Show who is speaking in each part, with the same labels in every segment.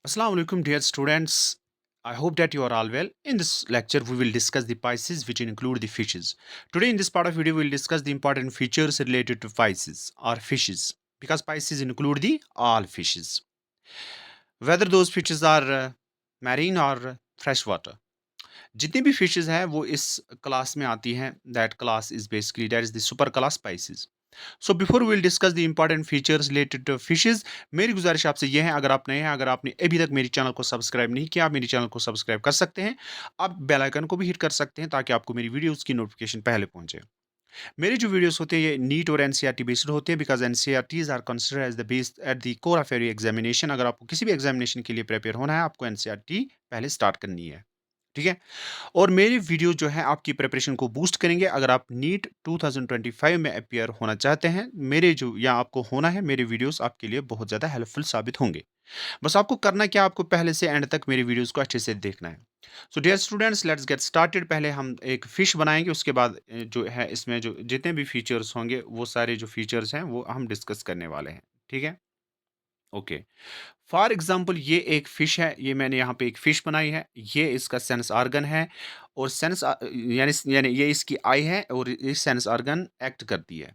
Speaker 1: Assalamu alaikum, dear students. I hope that you are all well. In this lecture, we will discuss the Pisces, which include the fishes. Today, in this part of video, we will discuss the important features related to Pisces or fishes, because Pisces include the all fishes, whether those fishes are marine or freshwater. जितनी भी fishes हैं वो इस class में आती हैं. That class is basically that is the super class Pisces. So before will discuss the important features related to fishes, मेरी गुजारिश आपसे यह है, अगर आप नए हैं, अगर आपने अभी तक मेरे चैनल को सब्सक्राइब नहीं किया, आप मेरे चैनल को सब्सक्राइब कर सकते हैं. आप बेल आइकन को भी हिट कर सकते हैं ताकि आपको मेरी वीडियोस की नोटिफिकेशन पहले पहुंचे. मेरे जो वीडियोस होते हैं ये नीट और एनसीईआरटी बेस्ड होते हैं, because NCERTs are considered as the based at the core of every examination. अगर आपको किसी भी एग्जामिनेशन के लिए प्रिपेयर होना है, आपको एनसीईआरटी पहले स्टार्ट करनी है. ठीक है. और मेरी वीडियो जो है आपकी प्रिपरेशन को बूस्ट करेंगे. अगर आप नीट 2025 में अपियर होना चाहते हैं, मेरे जो या आपको होना है, मेरे वीडियोस आपके लिए बहुत ज़्यादा हेल्पफुल साबित होंगे. बस आपको करना क्या, आपको पहले से एंड तक मेरी वीडियोस को अच्छे से देखना है. So dear students, let's get started. पहले हम एक फिश बनाएंगे, उसके बाद जो है इसमें जो जितने भी फीचर्स होंगे वो सारे जो फीचर्स हैं वो हम डिस्कस करने वाले हैं. ठीक है. ओके. फॉर एग्जाम्पल ये एक फिश है, ये मैंने यहाँ पे एक फिश बनाई है, ये इसका सेंस ऑर्गन है. और सेंस यानी यानी ये इसकी आई है और ये सेंस ऑर्गन एक्ट करती है.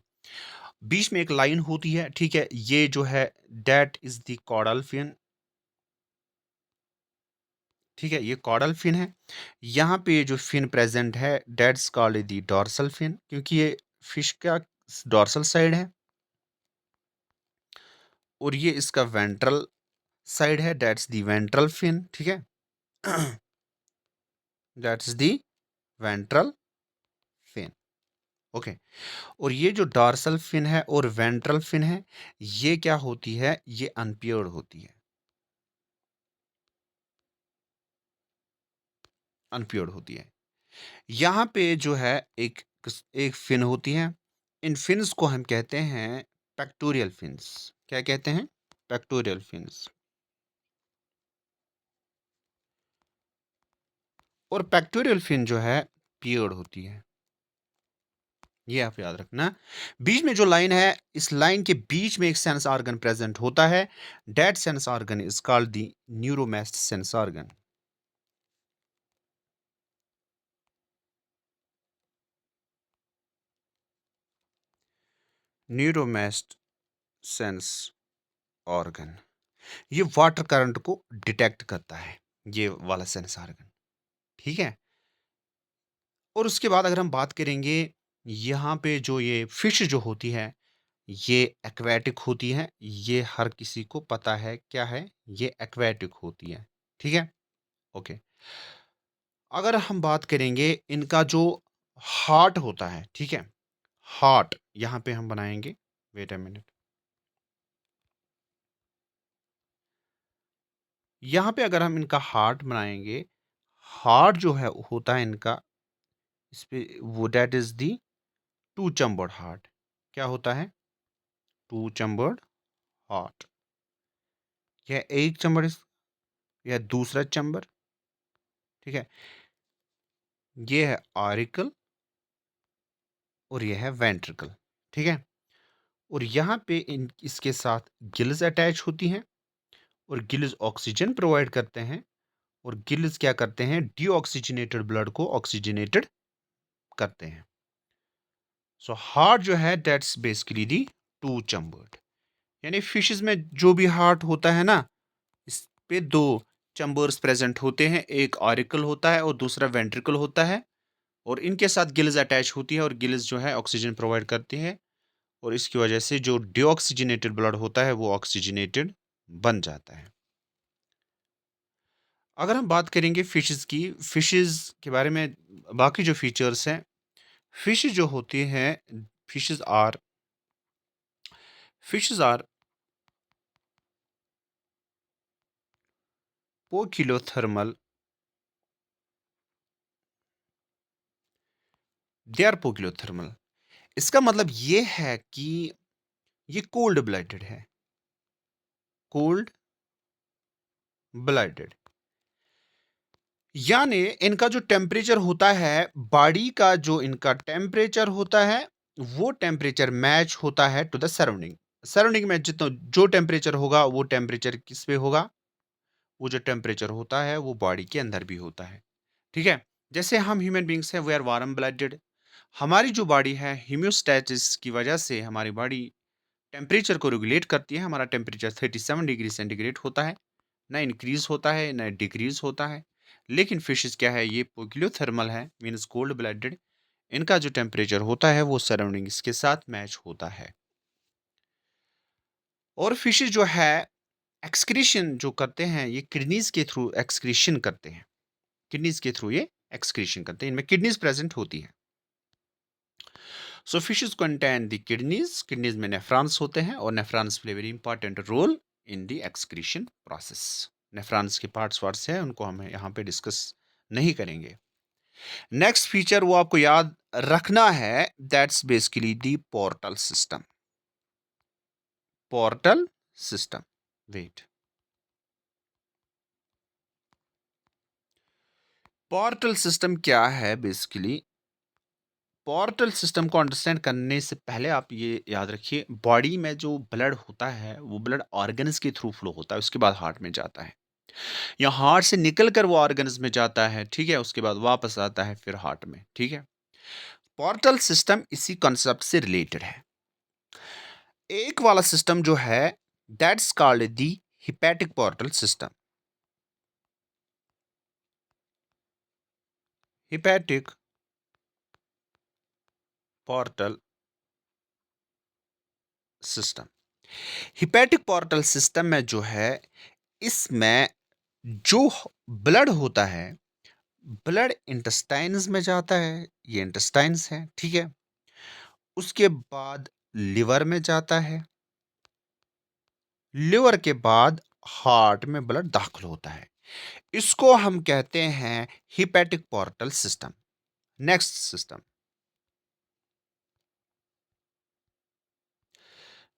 Speaker 1: बीच में एक लाइन होती है. ठीक है. ये जो है that is the caudal fin. ठीक है. ये कॉडल फिन है. यहाँ पे जो फिन प्रेजेंट है that's called the dorsal fin, क्योंकि ये फिश का डॉर्सल साइड है. और ये इसका वेंट्रल साइड है, दैट्स द वेंट्रल फिन. ठीक है. That's the ventral fin. Okay. और ये जो डॉर्सल फिन है और वेंट्रल फिन है, ये क्या होती है, ये अनपेयर्ड होती है. अनपेयर्ड होती है. यहाँ पे जो है एक एक फिन होती है. इन फिन्स को हम कहते हैं पेक्टोरियल फिन्स. क्या कहते हैं? Pectoral fins. और पेक्टोरियल फिन जो है पियर्ड होती है. ये आप याद रखना. बीच में जो लाइन है, इस लाइन के बीच में एक सेंस ऑर्गन प्रेजेंट होता है. That sense organ is called the neuromast sense organ. Neuromast sense organ. ये वाटर करंट को डिटेक्ट करता है, ये वाला सेंस ऑर्गन. ठीक है. और उसके बाद अगर हम बात करेंगे, यहाँ पे जो ये फिश जो होती है, ये एक्वेटिक होती है. ये हर किसी को पता है क्या है, ये एक्वेटिक होती है. ठीक है. ओके. अगर हम बात करेंगे इनका जो हार्ट होता है, ठीक है, हार्ट यहाँ पे हम बनाएंगे. Wait a minute. यहाँ पे अगर हम इनका हार्ट बनाएंगे, हार्ट जो है होता है इनका, इस पे वो that is the two chambered heart. क्या होता है? Two chambered heart. यह एक चैम्बर, यह दूसरा चैम्बर. ठीक है. ये है ऑरिकल और यह है वेंट्रिकल. ठीक है. और यहाँ पे इन इसके साथ गिल्स अटैच होती हैं. और गिल्स ऑक्सीजन प्रोवाइड करते हैं. और गिल्स क्या करते हैं? डीऑक्सीजनेटेड ब्लड को ऑक्सीजनेटेड करते हैं. सो हार्ट जो है that's basically the two chambered. यानी फिशेस में जो भी हार्ट होता है ना, इस पे दो चैम्बर्स प्रेजेंट होते हैं. एक ऑरिकल होता है और दूसरा वेंट्रिकल होता है. और इनके साथ गिल्स अटैच होती है और गिल्स जो है ऑक्सीजन प्रोवाइड करती है. और इसकी वजह से जो डीऑक्सीजनेटेड ब्लड होता है वो ऑक्सीजनेटेड बन जाता है. अगर हम बात करेंगे फिशेस की, फिशेस के बारे में बाकी जो फीचर्स हैं, फिश जो होती हैं, fishes are fishes are poikilothermal. They are poikilothermal. इसका मतलब ये है कि ये कोल्ड ब्लडेड है. Cold blooded. यानी इनका जो टेम्परेचर होता है, बॉडी का जो इनका टेम्परेचर होता है, वो टेम्परेचर मैच होता है टू द सराउंडिंग. सराउंडिंग में जितना जो टेम्परेचर होगा वो टेम्परेचर किस पे होगा? वो जो टेम्परेचर होता है वो बॉडी के अंदर भी होता है, ठीक है? जैसे हम ह्यूमन बीइंग्स हैं, वी आर वार्म ब्लडेड। हमारी जो बॉडी है होम्योस्टैसिस की वजह से हमारी बॉडी टेम्परेचर को रेगुलेट करती है। हमारा टेम्परेचर 37 डिग्री सेंटीग्रेड होता है, ना इंक्रीज होता है ना डिक्रीज होता है। लेकिन फिशेस क्या है, ये पोक्लियोथर्मल है, मीन्स कोल्ड ब्लडेड। इनका जो टेम्परेचर होता है वो सराउंडिंग्स के साथ मैच होता है। और फिशेस जो है एक्सक्रीशन जो करते हैं, ये किडनीज के थ्रू एक्सक्रीशन करते हैं। किडनीज के थ्रू ये एक्सक्रीशन करते हैं, इनमें किडनीज प्रेजेंट होती हैं। So fishes contain the kidneys. Kidneys में नेफ्रॉन्स होते हैं और nephrons play very important role in the excretion process. Nephrons के पार्ट्स हैं, उनको हम यहाँ पे डिस्कस नहीं करेंगे। नेक्स्ट फीचर वो आपको याद रखना है, that's basically the portal system. Portal system, wait, portal system क्या है बेसिकली? पोर्टल सिस्टम को अंडरस्टैंड करने से पहले आप ये याद रखिए, बॉडी में जो ब्लड होता है वो ब्लड ऑर्गन्स के थ्रू फ्लो होता है, उसके बाद हार्ट में जाता है, या हार्ट से निकल कर वो ऑर्गन्स में जाता है, ठीक है, उसके बाद वापस आता है फिर हार्ट में, ठीक है। पोर्टल सिस्टम इसी कॉन्सेप्ट से रिलेटेड है। एक वाला सिस्टम जो है, that's called the hepatic portal system. Hepatic portal system. Hepatic portal system में जो है, इसमें जो ब्लड होता है, ब्लड इंटेस्टाइन्स में जाता है, ये इंटेस्टाइन्स है, ठीक है। उसके बाद लिवर में जाता है, लिवर के बाद हार्ट में ब्लड दाखिल होता है। इसको हम कहते हैं hepatic portal system. Next system,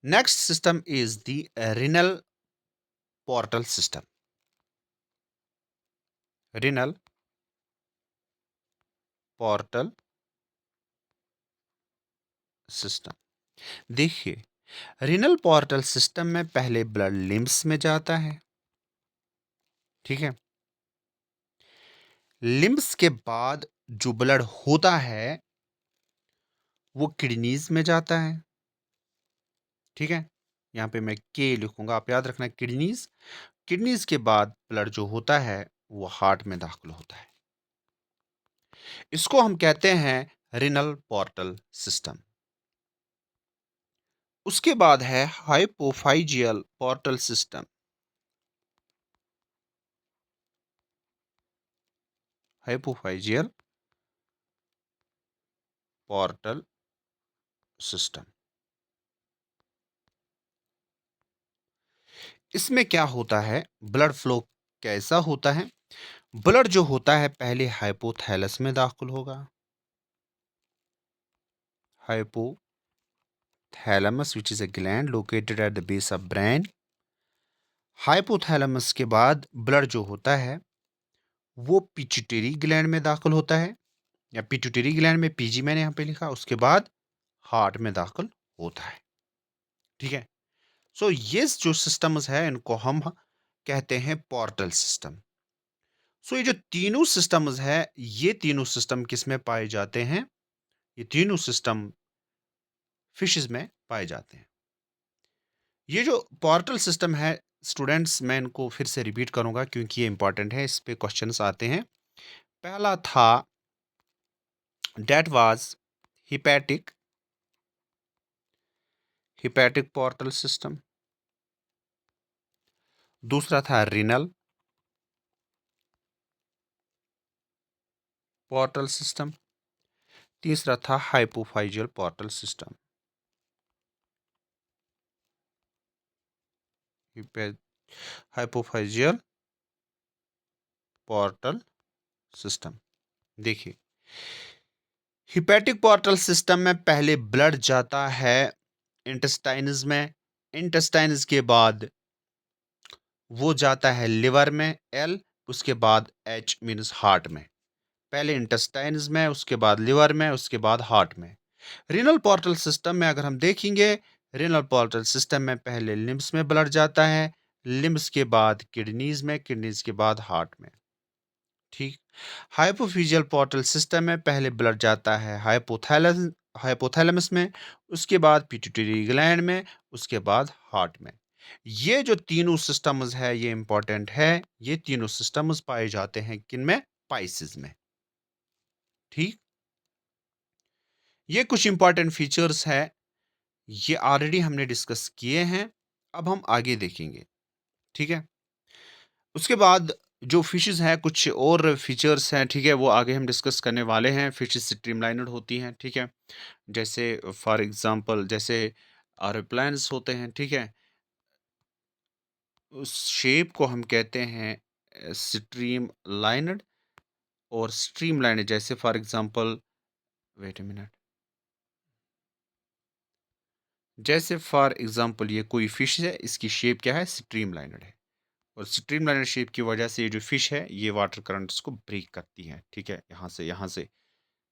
Speaker 1: next system is the renal portal system. Renal portal system, देखिए, रिनल पोर्टल सिस्टम में पहले ब्लड लिम्स में जाता है, ठीक है। लिम्स के बाद जो ब्लड होता है वो किडनीज में जाता है, ठीक है। यहाँ पे मैं के लिखूंगा, आप याद रखना किडनीज। किडनीज के बाद ब्लड जो होता है वो हार्ट में दाखिल होता है। इसको हम कहते हैं रिनल पोर्टल सिस्टम। उसके बाद है hypophyseal portal system. Hypophyseal portal system, इसमें क्या होता है, ब्लड फ्लो कैसा होता है? ब्लड जो होता है पहले हाइपोथैलस में दाखिल होगा, hypothalamus which is a gland located at the base of brain. Hypothalamus के बाद ब्लड जो होता है वो पिट्यूटरी ग्लैंड में दाखिल होता है, या पिट्यूटरी ग्लैंड में पीजी मैंने यहाँ पे लिखा, उसके बाद हार्ट में दाखिल होता है, ठीक है। सो ये जो सिस्टम्स है इनको हम कहते हैं पोर्टल सिस्टम। सो ये जो तीनों सिस्टम्स है, ये तीनों सिस्टम किस में पाए जाते हैं? ये तीनों सिस्टम फिशेस में पाए जाते हैं। ये जो पोर्टल सिस्टम है स्टूडेंट्स, मैं इनको फिर से रिपीट करूंगा क्योंकि ये इंपॉर्टेंट है, इस पे क्वेश्चंस आते हैं। पहला था that was hepatic, hepatic portal system. दूसरा था रिनल पोर्टल सिस्टम। तीसरा था hypophyseal portal system. Hypophyseal portal system, देखिए, हिपैटिक पोर्टल सिस्टम में पहले ब्लड जाता है इंटेस्टाइन्स में, इंटेस्टाइन्स के बाद वो जाता है लिवर में, एल, उसके बाद एच मीन्स हार्ट में। पहले इंटेस्टाइन्स में, उसके बाद लिवर में, उसके बाद हार्ट में। रीनल पोर्टल सिस्टम में अगर हम देखेंगे, रीनल पोर्टल सिस्टम में पहले लिम्स में ब्लड जाता है, लिम्स के बाद किडनीज में, किडनीज के बाद हार्ट में। ठीक। हाइपोफिजियल पोर्टल सिस्टम में पहले ब्लड जाता है हाइपोथैलेमस में, उसके बाद पिट्यूटरी ग्लैंड में, उसके बाद हार्ट में। ये जो तीनों सिस्टम्स है ये इंपॉर्टेंट है। ये तीनों सिस्टम्स पाए जाते हैं किन में? पाइसेस में। ठीक। ये कुछ इंपॉर्टेंट फीचर्स है, ये ऑलरेडी हमने डिस्कस किए हैं। अब हम आगे देखेंगे। ठीक है। उसके बाद जो फिशेस हैं कुछ और फीचर्स हैं, ठीक है, वो आगे हम डिस्कस करने वाले हैं। फिशेस स्ट्रीमलाइनड होती हैं, ठीक है, जैसे फॉर एग्जांपल जैसे एरोप्लेन्स होते हैं, ठीक है, उस शेप को हम कहते हैं स्ट्रीम लाइनड और स्ट्रीम लाइनड। जैसे for example, wait a minute, जैसे फॉर एग्जांपल ये कोई फिश है, इसकी शेप क्या है? स्ट्रीम लाइनड है। और स्ट्रीम लाइनड शेप की वजह से ये जो फिश है ये वाटर करंट्स को ब्रेक करती है, ठीक है, यहाँ से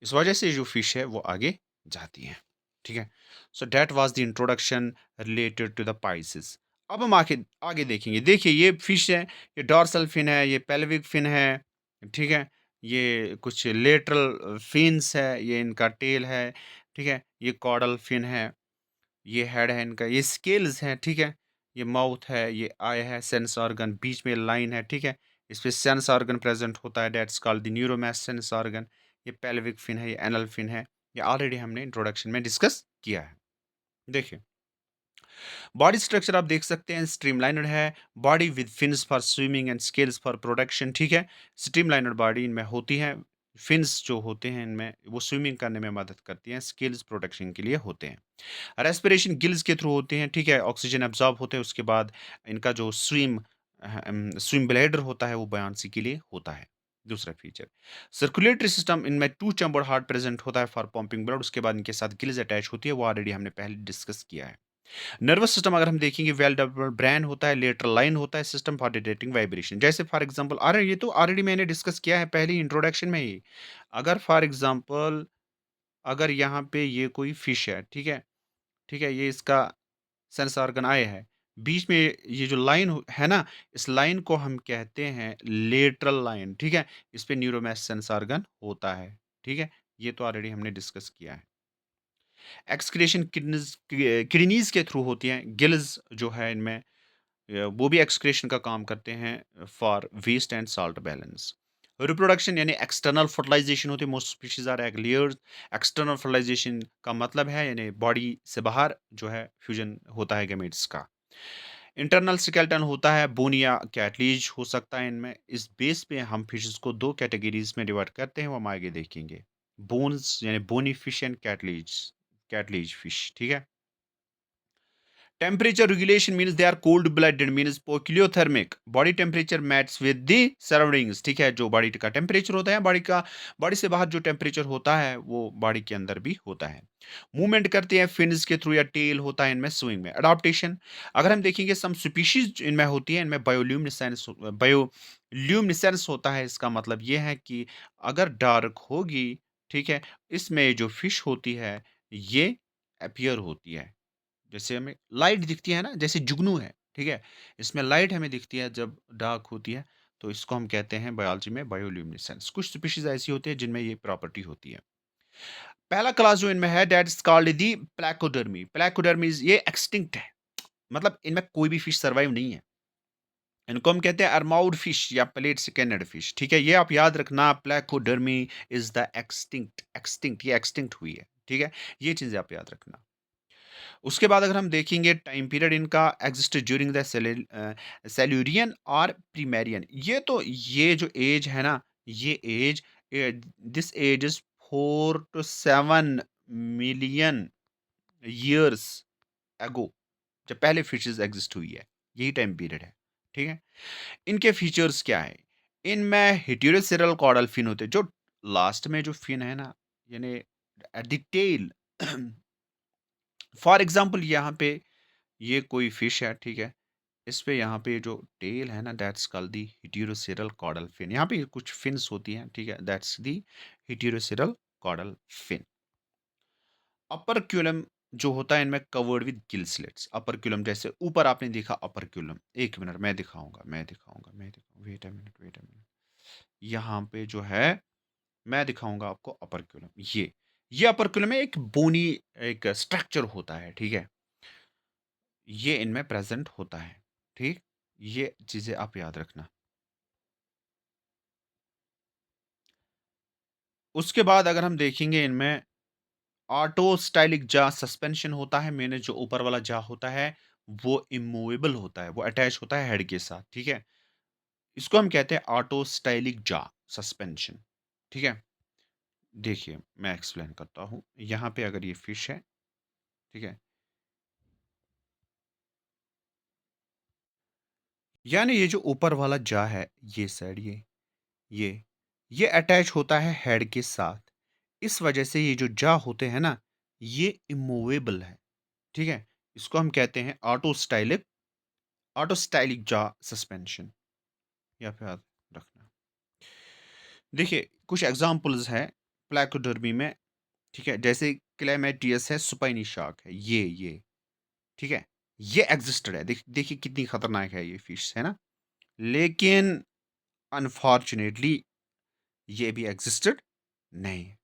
Speaker 1: इस वजह से जो फिश है वो आगे जाती है। ठीक है। So that was the introduction related to the Pisces. अब हम आगे आगे देखेंगे। देखिए ये फिश है, ये डॉर्सल फिन है, ये पेल्विक फिन है, ठीक है, ये कुछ लेटरल फिन्स है, ये इनका टेल है, ठीक है, ये कॉर्डल फिन है, ये हेड है इनका, ये स्केल्स हैं, ठीक है, ये माउथ है, ये आई है, सेंस ऑर्गन, बीच में लाइन है, ठीक है, इस पे सेंस ऑर्गन प्रेजेंट होता है, that's called the neuromast sense organ. ये पेल्विक फिन है, ये एनल फिन है, ये ऑलरेडी हमने इंट्रोडक्शन में डिस्कस किया है। देखिए बॉडी स्ट्रक्चर आप देख सकते हैं स्ट्रीमलाइनड है, body with fins for swimming and scales for production, ठीक है, स्ट्रीमलाइनड बॉडी इनमें होती है। फिन्स जो होते हैं इनमें वो स्विमिंग करने में मदद करती हैं, स्केल्स प्रोडक्शन के लिए होते हैं। रेस्पिरेशन गिल्स के थ्रू होते हैं, ठीक है, ऑक्सीजन एब्जॉर्ब होते हैं, उसके बाद इनका जो स्विम ब्लैडर होता है वो बयानसी के लिए होता है। दूसरा फीचर, सर्कुलेटरी सिस्टम इनमें टू चैम्बर हार्ट प्रेजेंट होता है फॉर पंपिंग ब्लड, उसके बाद इनके साथ गिल्स अटैच होती है, वो ऑलरेडी हमने पहले डिस्कस किया है। नर्वस सिस्टम अगर हम देखेंगे, वेल डेवलप्ड ब्रेन होता है, लेटरल लाइन होता है, सिस्टम फॉर डिटेक्टिंग वाइब्रेशन। जैसे फॉर एग्जांपल, अरे ये तो ऑलरेडी मैंने डिस्कस किया है पहले इंट्रोडक्शन में ही। अगर फॉर एग्जांपल अगर यहाँ पे ये कोई फिश है, ठीक है, ठीक है, ये इसका सेंस ऑर्गन आए है, बीच में ये जो लाइन है ना, इस लाइन को हम कहते हैं लेटरल लाइन, ठीक है, इस पे न्यूरोमैस सेंस ऑर्गन होता है, ठीक है, ये तो ऑलरेडी हमने डिस्कस किया है। एक्सक्रीशन किडनीज के थ्रू होती हैं, गिल्स जो है इनमें वो भी एक्सक्रीशन का काम करते हैं for waste and salt balance. Reproduction यानी एक्सटर्नल फर्टिलाइजेशन होती है, most species are egg. External fertilisation का मतलब है यानी बॉडी से बाहर जो है फ्यूजन होता है गैमेट्स का। इंटरनल स्केलेटन होता है, बोन या कैटलीज हो सकता है इनमें। इस बेस पे हम फिशेस को दो कैटेगरीज में डिवाइड करते हैं, वो हम आगे देखेंगे। बोन्स यानी बोनी फिश एंड कैटलीज, कैटलीज फिश, ठीक है। Temperature regulation means they are cold blooded, means poikilothermic. Body temperature matches with the surroundings. ठीक है, जो बॉडी का टेम्परेचर होता है, बॉडी से बाहर जो टेम्परेचर होता है वो बॉडी के अंदर भी होता है। मूवमेंट करते हैं फिन्स के थ्रू या टेल होता है इनमें स्विंग में। अडॉप्टेशन अगर हम देखेंगे, सम स्पीशीज इनमें होती है, इनमें बायोल्यूमिनेसेंस होता है। इसका मतलब ये है कि अगर डार्क होगी, ठीक है, इसमें जो फिश होती है ये अपीयर होती है, जैसे हमें लाइट दिखती है ना, जैसे जुगनू है, ठीक है, इसमें लाइट हमें दिखती है जब डार्क होती है, तो इसको हम कहते हैं बायोलॉजी में बायोल्यूमिनेसेंस। कुछ स्पीशीज ऐसी होती है जिनमें ये प्रॉपर्टी होती है। पहला क्लास जो इनमें है दैट इज कॉल्ड दी प्लेकोडर्मी। प्लेकोडर्मी ये एक्सटिंक्ट है, मतलब इनमें कोई भी फिश सर्वाइव नहीं है। इनको हम कहते हैं अरमाउड फिश या प्लेट स्कैनड फिश, ठीक है, ये आप याद रखना, प्लेकोडर्मी इज द एक्सटिंक्ट, एक्सटिंक्ट ये एक्सटिंक्ट हुई है, ठीक है, ये चीजें आप याद रखना। उसके बाद अगर हम देखेंगे टाइम पीरियड इनका एग्जिस्ट ड्यूरिंग द सेल्यूरियन और प्रीमेरियन। ये तो ये जो एज है ना, ये age, this age is 4 to 7 million years ago, जब पहले फिशेस एग्जिस्ट हुई है, यही टाइम पीरियड है, ठीक है। इनके फीचर्स क्या है? इनमें हेटेरोसेरल कॉर्डल फिन होते हैं, जो लास्ट में जो फिन है ना, यानी at the tail. For example यहाँ पे ये कोई फिश है, ठीक है, इस पे यहाँ पे जो टेल है ना, that's called the heterocercal caudal fin. यहाँ पे कुछ फिन्स होती हैं, ठीक है, that's the heterocercal caudal fin. Operculum जो होता है इनमें covered with gill slits, operculum जैसे ऊपर आपने देखा अपर्क्यूलम, 1 मिनट मैं दिखाऊँगा, वेट अ मिनट, यहाँ पे जो है मैं दिखाऊँगा आपको अपर्क्यूलम, ये अपर्क्यूलम में एक बोनी एक स्ट्रक्चर होता है, ठीक है? ये इनमें प्रेज़ेंट होता है, ठीक? ये चीज़ें आप याद रखना। उसके बाद अगर हम देखेंगे इनमें ऑटो स्टाइलिक जा सस्पेंशन होता है, मैंने जो ऊपर वाला जा होता है, वो इमूवेबल होता है, वो अटैच होता है हेड के साथ, ठीक है? इसको हम कहते हैं ऑटो स्टाइलिक जा सस्पेंशन, ठीक है? देखिए, मैं एक्सप्लेन करता हूँ। यहाँ पे अगर ये फिश है, ठीक है? यानी ये जो ऊपर वाला जा है, ये साइड ये, ये अटैच होता है हेड के साथ। इस वजह से ये जो जा होते हैं ना, ये इमूवेबल है, ठीक है? इसको हम कहते हैं ऑटो स्टाइलिक जा सस्पेंशन, या फिर याद रखना। देखिए, कुछ एग्ज़ाम्पल्स हैं प्लाकोडर्मी में, ठीक है? जैसे क्लैमाइटियस है, सुपाइनी शार्क है, ठीक है? ये एक्सिस्टेड है, देखिए कितनी खतरनाक है ये फिश, है ना? लेकिन अनफॉर्च्यूनेटली ये भी एक्सिस्टेड नहीं है।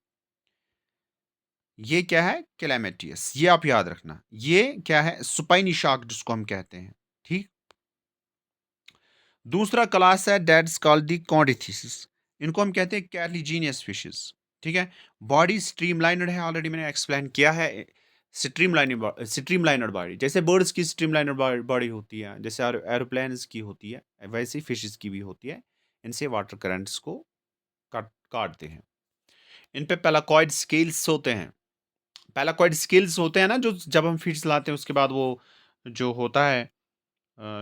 Speaker 1: ये क्या है? क्लैमाइटियस, ये आप याद रखना। ये क्या है? सुपाइनी शार्क जिसको हम कहते हैं, ठीक? दूसरा क्लास है दैट इज कॉल्ड द कॉन्डिथिसिस। इनको हम कहते हैं कैर्लिजीनियस फिशेस, ठीक है? बॉडी स्ट्रीमलाइनड है, ऑलरेडी मैंने एक्सप्लेन किया है। स्ट्रीमलाइनड बॉडी, जैसे बर्ड्स की स्ट्रीमलाइनड बॉडी होती है, जैसे एरोप्लेन्स की होती है, वैसे ही फिशेस की भी होती है। इनसे वाटर करंट्स को काटते हैं। इन पे पेलाकॉइड स्केल्स होते हैं। पेलाकॉइड स्केल्स होते हैं ना, जो जब हम फिश लाते हैं उसके बाद वो जो होता है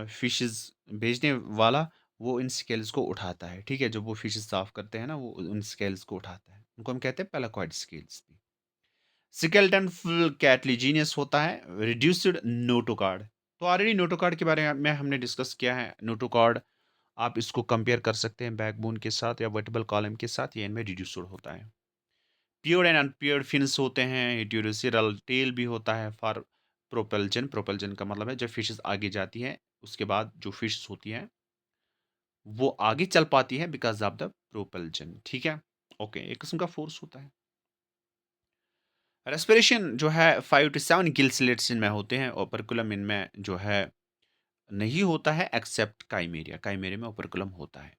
Speaker 1: फिशेस बेचने वाला, वो इन स्केल्स को उठाता है, ठीक है? जब वो फिशेस साफ करते हैं ना, वो उन स्केल्स को उठाता है, उनको हम कहते हैं पेलाकॉइड स्केल्स भी। स्केलेटन फुल कैटलिजीनियस होता है, रिड्यूस्ड नोटोकॉर्ड। तो ऑलरेडी नोटोकॉर्ड के बारे में हमने डिस्कस किया है। नोटोकॉर्ड आप इसको कंपेयर कर सकते हैं बैकबोन के साथ या वर्टिबल कॉलम के साथ, ये इनमें रिड्यूस्ड होता है। प्योर एंड अनप्योर्ड फिन्स होते हैं, ड्यूरेसिरल टेल भी होता है फॉर प्रोपल्जन। प्रोपल्जन का मतलब है जब फिशेस आगे जाती है, उसके बाद जो फिश होती है वो आगे चल पाती है बिकॉज ऑफ द प्रोपल्जन, ठीक है? ओके, एक किस्म का फोर्स होता है। रेस्पिरेशन जो है 5 to 7 गिल स्लिट्स इनमें होते हैं, ओपर्कुलम इनमें जो है नहीं होता है एक्सेप्ट काइमेरिया। काइमेरिया में ओपर्कुलम होता है।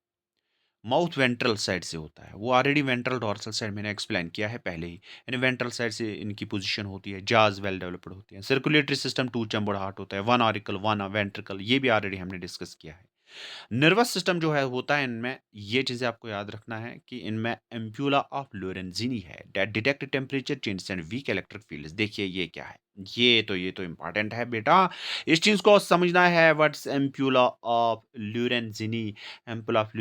Speaker 1: माउथ वेंट्रल साइड से होता है, वो ऑलरेडी वेंट्रल डॉर्सल साइड मैंने एक्सप्लेन किया है पहले ही। यानी वेंट्रल साइड से इनकी पोजीशन होती है, जाज वेल डेवलप्ड होती है। Circulatory system two chambered heart होता है, वन ऑरिकल वन वेंट्रिकल, ये भी ऑलरेडी हमने डिस्कस किया है। नर्वस सिस्टम जो है होता है इनमें, ये चीज़ें आपको याद रखना है कि इनमें एम्प्यूला ऑफ लोरेंजिनी है that detect temperature changes and weak electric fields. देखिए ये क्या है, ये तो इंपॉर्टेंट है बेटा, इस चीज़ को समझना है। What's ampulla of Lorenzini? Ampulla of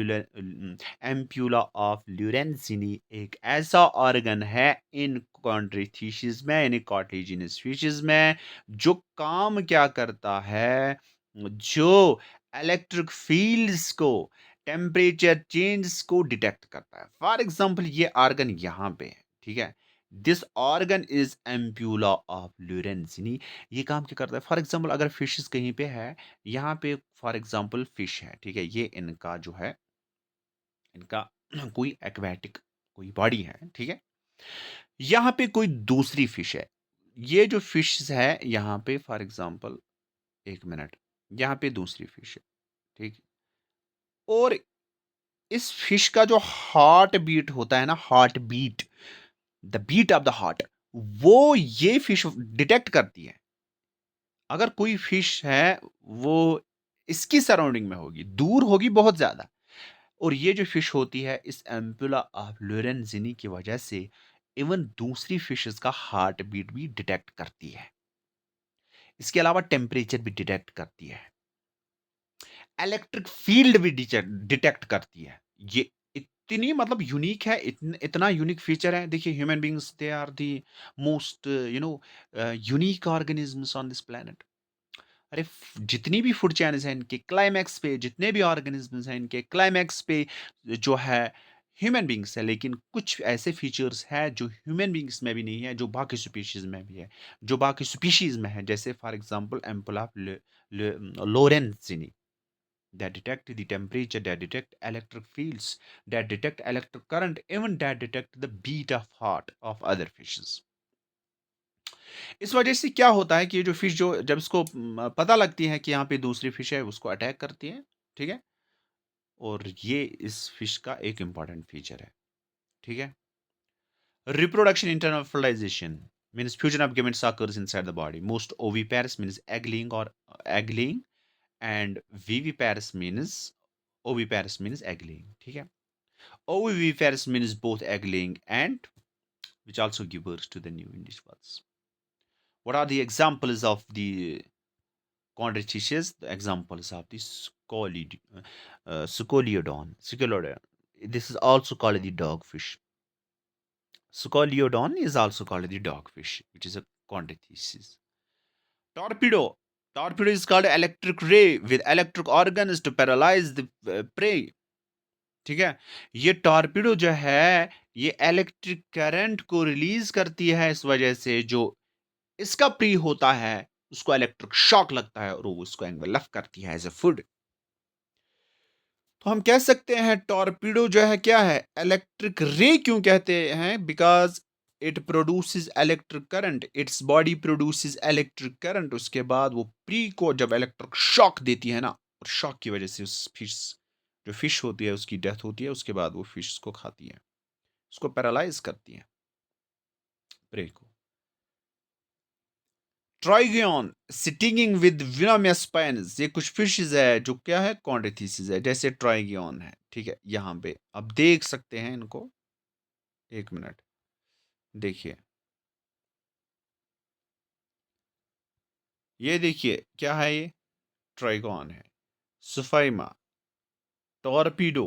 Speaker 1: ampulla of Lorenzini एक ऐसा ऑर्गन है इन कॉन्ड्रिथिशिस में, यानी कार्टिलेजिनस फिशेस में, जो काम क्या करता है, जो इलेक्ट्रिक फील्ड्स को, टेम्परेचर चेंज को डिटेक्ट करता है। फॉर एग्जांपल ये ऑर्गन यहाँ पे है, ठीक है? This organ is ampulla of Lorenzini. ये काम क्या करता है? फॉर एग्जांपल अगर फिशेस कहीं पे है, यहाँ पे फॉर एग्जांपल फिश है, ठीक है? ये इनका जो है, इनका कोई एक्वेटिक कोई बॉडी है, ठीक है? यहाँ पे कोई दूसरी फिश है। ये जो फिश है यहाँ पे फॉर एग्जांपल, एक मिनट, यहाँ पे दूसरी फिश है, ठीक? और इस फिश का जो हार्ट बीट होता है ना, heart beat, the beat of the heart, वो ये फिश डिटेक्ट करती है। अगर कोई फिश है, वो इसकी सराउंडिंग में होगी, दूर होगी बहुत ज्यादा, और ये जो फिश होती है इस एम्पुला ऑफ लोरेंजिनी की वजह से इवन दूसरी फिशेस का हार्ट बीट भी डिटेक्ट करती है। इसके अलावा टेम्परेचर भी डिटेक्ट करती है, इलेक्ट्रिक फील्ड भी डिटेक्ट करती है। ये इतनी मतलब यूनिक है, इतना यूनिक फीचर है। देखिए human beings they are the most unique organisms on this planet. अरे जितनी भी फूड चेन्स हैं इनके क्लाइमैक्स पे, जितने भी ऑर्गेनिजम्स हैं इनके क्लाइमैक्स पे जो है, ह्यूमन बींग्स है, लेकिन कुछ ऐसे फीचर्स हैं जो ह्यूमन बींग्स में भी नहीं है, जो बाकी स्पीशीज में भी है, जो बाकी स्पीशीज में है, जैसे for example ampulla of Lorenzini, that detect the temperature, that detect electric fields, that detect electric current, even that detect the beat of heart of other fishes. इस वजह से क्या होता है कि ये जो फिश जो जब इसको पता लगती है कि यहाँ पे दूसरी फिश है, उसको अटैक करती है, ठीक है? और ये इस फिश का एक इंपॉर्टेंट फीचर है, ठीक है? Reproduction, internal fertilization means fusion of gametes occurs inside the body. Most oviparous means egg laying, and viviparous means egg laying. ठीक है? Oviviparous means both egg laying and which also give birth to the new individuals. What are the examples of the chondrichthyes? The examples of the Scoliodon. This is also called the dogfish. Scoliodon is also called the dogfish, which is a chondrichthyes. Torpedo. Torpedo is called electric ray with electric organs to paralyze the prey. ठीक है, ये torpedo जो है ये electric current को release करती है, इस वजह से जो इसका प्री होता है उसको इलेक्ट्रिक शॉक लगता है और वो उसको एंगल्फ करती है एज ए फूड। तो हम कह सकते हैं टॉर्पीडो जो है क्या है, इलेक्ट्रिक रे क्यों कहते हैं, because it produces electric current, its body produces electric current, उसके बाद वो प्री को जब इलेक्ट्रिक शॉक देती है ना, और शॉक की वजह से उस फिश जो फिश होती है उसकी डेथ होती है, उसके बाद वो फिश को खाती है, उसको पैरालाइज करती है प्रे को। ट्राइगियन स्टिंगिंग विद विनोमियस स्पाइन्स, ये कुछ फिशेस है जो क्या है कॉन्ड्रिथिसिस है, जैसे ट्राइगियन है, ठीक है, यहाँ पे अब देख सकते हैं इनको, एक मिनट देखिए, ये देखिए क्या है, ये ट्राइगॉन है, सुफाइमा, टॉर्पीडो,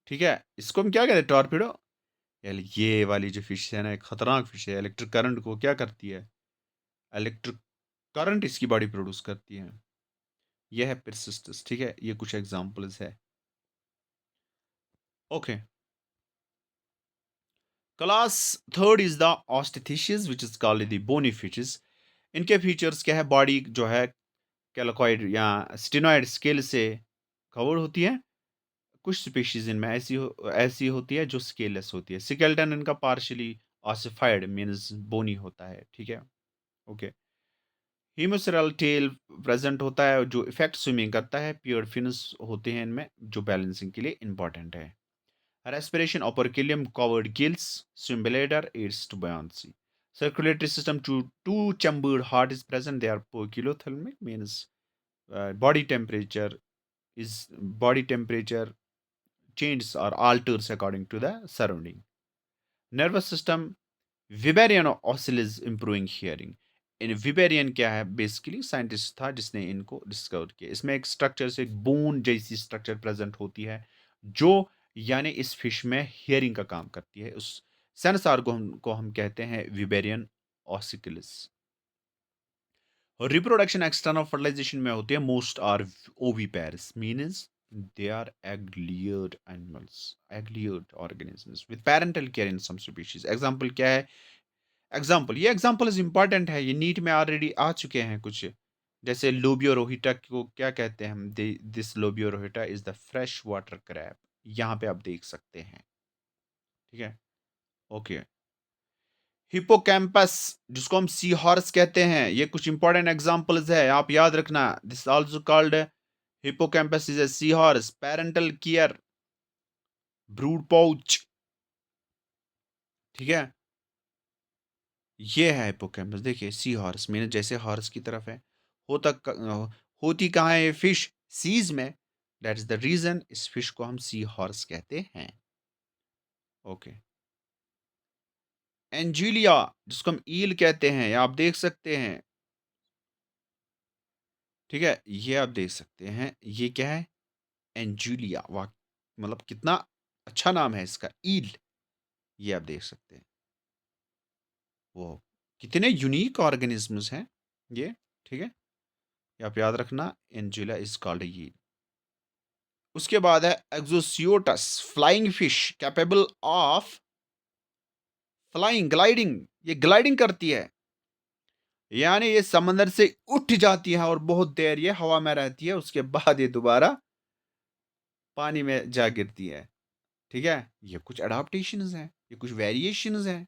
Speaker 1: ठीक है, इसको हम क्या कहते हैं टॉर्पीडो। यार ये वाली जो फिश है ना, एक खतरनाक फिश है, इलेक्ट्रिक करंट को क्या करती है, इलेक्ट्रिक करंट इसकी बॉडी प्रोड्यूस करती है। यह है परसिस्टस, ठीक है, ये कुछ एग्जांपल्स है। Okay, class third is the osteichthyes which is called the bony fishes. इनके फीचर्स क्या है, बॉडी जो है कैलोकॉइड या स्टेनॉइड स्केल से कवर होती है, कुछ स्पीशीज इनमें ऐसी होती है जो स्केललेस होती है। स्केलेटन इनका पार्शियली ऑसिफाइड मींस बोनी होता है, ठीक है, ओके। हीमोसेरल टेल प्रेजेंट होता है जो इफेक्ट स्विमिंग करता है। पियर्ड फिन्स होते हैं इनमें जो बैलेंसिंग के लिए इंपॉर्टेंट है। Respiration operculum covered gills, swim bladder aids to buoyancy. Circulatory system to two-chambered heart is present. They are poikilothermic, means body temperature body temperature changes or alters according to the surrounding. Nervous system, Weberian ossicles improving hearing. इन Weberian क्या है, basically scientist था जिसने इनको discover किया। इसमें एक structure से एक बोन जैसी स्ट्रक्चर प्रेजेंट होती है जो यानी इस फिश में हियरिंग का काम करती है। उस सेंस ऑर्गन को हम कहते हैं विबेरियन ऑसिकुलिस। और रिप्रोडक्शन एक्सटर्नल फर्टिलाइजेशन में होती है। Most are oviparous means they are egg layered animals, egg layered organisms with parental care in some species। Example क्या है, ये एग्जाम्पल इज इंपॉर्टेंट है, ये नीट में ऑलरेडी आ चुके हैं कुछ, जैसे लोबियो रोहिटा को क्या कहते हैं हम, this Labeo rohita is the fresh water crab, यहाँ पे आप देख सकते हैं, ठीक है, ओके। हिपोकैम्पस जिसको हम सी हॉर्स कहते हैं, ये कुछ इंपॉर्टेंट एग्जांपल्स है, आप याद रखना। This also called hippocampus is a sea horse, parental care, brood pouch, ठीक है, ये है हिपोकैम्पस। देखिए सी हॉर्स मैंने जैसे हॉर्स की तरफ है, होता होती कहाँ है फिश, सीज में। दैट इज द रीजन इस फिश को हम सी हॉर्स कहते हैं, ओके। एंजुलिया जिसको हम ईल कहते हैं, ये आप देख सकते हैं, ठीक है, ये आप देख सकते हैं, ये क्या है, एंजुलिया, वाह, मतलब कितना अच्छा नाम है इसका, ईल, ये आप देख सकते हैं, वो कितने यूनिक ऑर्गेनिजम्स हैं ये, ठीक है, ये आप याद रखना, एंजुलिया इज कॉल्ड ये। उसके बाद है Exocoetus, flying fish capable of flying, gliding, ये ग्लाइडिंग करती है, यानी ये समंदर से उठ जाती है और बहुत देर ये हवा में रहती है, उसके बाद ये दोबारा पानी में जा गिरती है। ठीक है, ये कुछ अडाप्टेशंस हैं, ये कुछ वेरिएशंस हैं।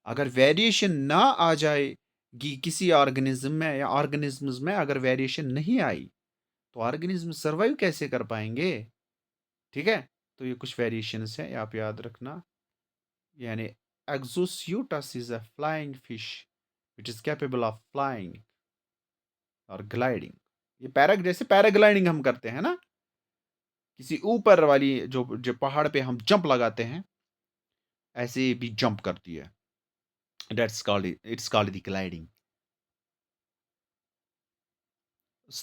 Speaker 1: अगर वेरिएशन ना आ जाएगी किसी ऑर्गेनिज्म में या ऑर्गेनिजम्स में, अगर वेरिएशन नहीं आई तो ऑर्गेनिज्म सर्वाइव कैसे कर पाएंगे? ठीक है, तो ये कुछ वेरिएशंस है, आप याद रखना। यानी Exocoetus is a flying fish which is capable of flying और ग्लाइडिंग। ये जैसे पैराग्लाइडिंग हम करते हैं ना, किसी ऊपर वाली जो जो पहाड़ पे हम जंप लगाते हैं, ऐसे भी जंप करती है। That's called, it's called the gliding.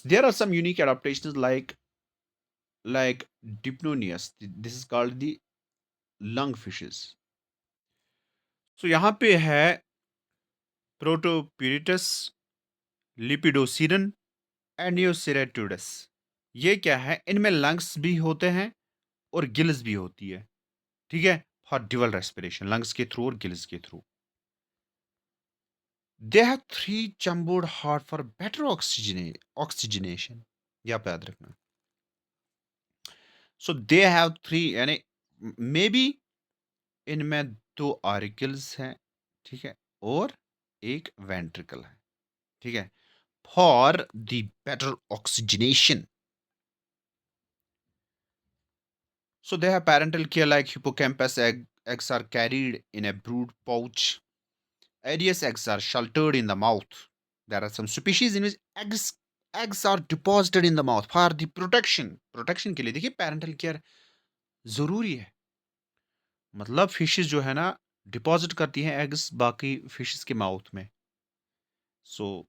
Speaker 1: There are some unique adaptations like Dipnonius. This is called the lungfishes. So यहाँ पे है Protopiritus, Lepidosiren and Neoceratodus. ये क्या है? इनमें लंग्स भी होते हैं और गिल्स भी होती है। ठीक है, फॉर ड्यूअल रेस्पिरेशन, लंग्स के थ्रू और गिल्स के through. They have three chambered heart for better oxygenation, ये आप याद रखना। सो दे हैव थ्री, यानी मे बी इनमें दो ऑरिकल्स हैं, ठीक है, और एक वेंट्रिकल है, ठीक है, for the better oxygenation. So they have parental care like hippocampus eggs are carried in a brood pouch. Aries eggs are sheltered in the mouth. There are some species in which eggs are deposited in the mouth for the protection. Protection के लिए देखिए parental care जरूरी है। मतलब fishes जो है ना, deposit करती हैं एग्स बाकी फिशेस के माउथ में। सो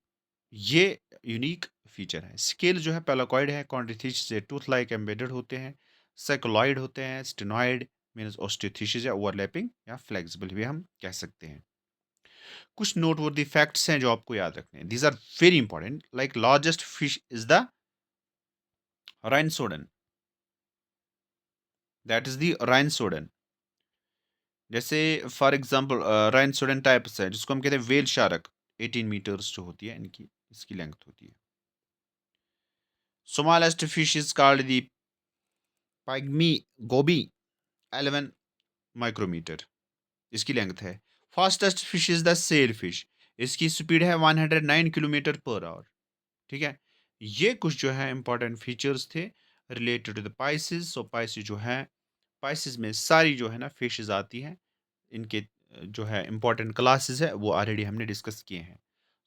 Speaker 1: ये यूनिक फीचर है। स्केल जो है पेलाकॉइड है, कॉन्ड्रिथिश से टूथ लाइक एम्बेडेड होते हैं, साइक्लोइड होते हैं, स्टेनॉइड मीन्स ऑस्टियोथिशिस या ओवरलैपिंग या फ्लेक्सिबल भी हम कह सकते हैं। कुछ नोटवर्दी फैक्ट्स हैं जो आपको याद रखने हैं, these are very important. Like largest fish is the Rhincodon, that is the Rhincodon. जैसे फॉर एग्जांपल राइनसोडन टाइप्स है जिसको हम कहते हैं वेल शार्क, 18 मीटर्स जो होती है इनकी, इसकी लेंथ होती है। Smallest fish is called the pygmy goby, 11 micrometre इसकी लेंथ है। Fastest fish is the sail fish, इसकी स्पीड है 109 किलोमीटर पर आवर। ठीक है, ये कुछ जो है इंपॉर्टेंट फीचर्स थे रिलेटेड टू द पाइसिस। सो पाइसिस जो है, पाइसिस में सारी जो है ना फिशेज आती हैं, इनके जो है इंपॉर्टेंट क्लासेस है वो ऑलरेडी हमने डिस्कस किए हैं।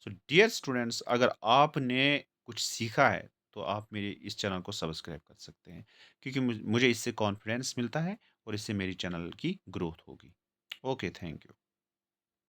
Speaker 1: सो डियर स्टूडेंट्स, अगर आपने कुछ सीखा है तो आप मेरे इस चैनल को सब्सक्राइब कर सकते हैं, क्योंकि मुझे इससे कॉन्फिडेंस मिलता है और इससे मेरी चैनल की ग्रोथ होगी। Okay, thank you.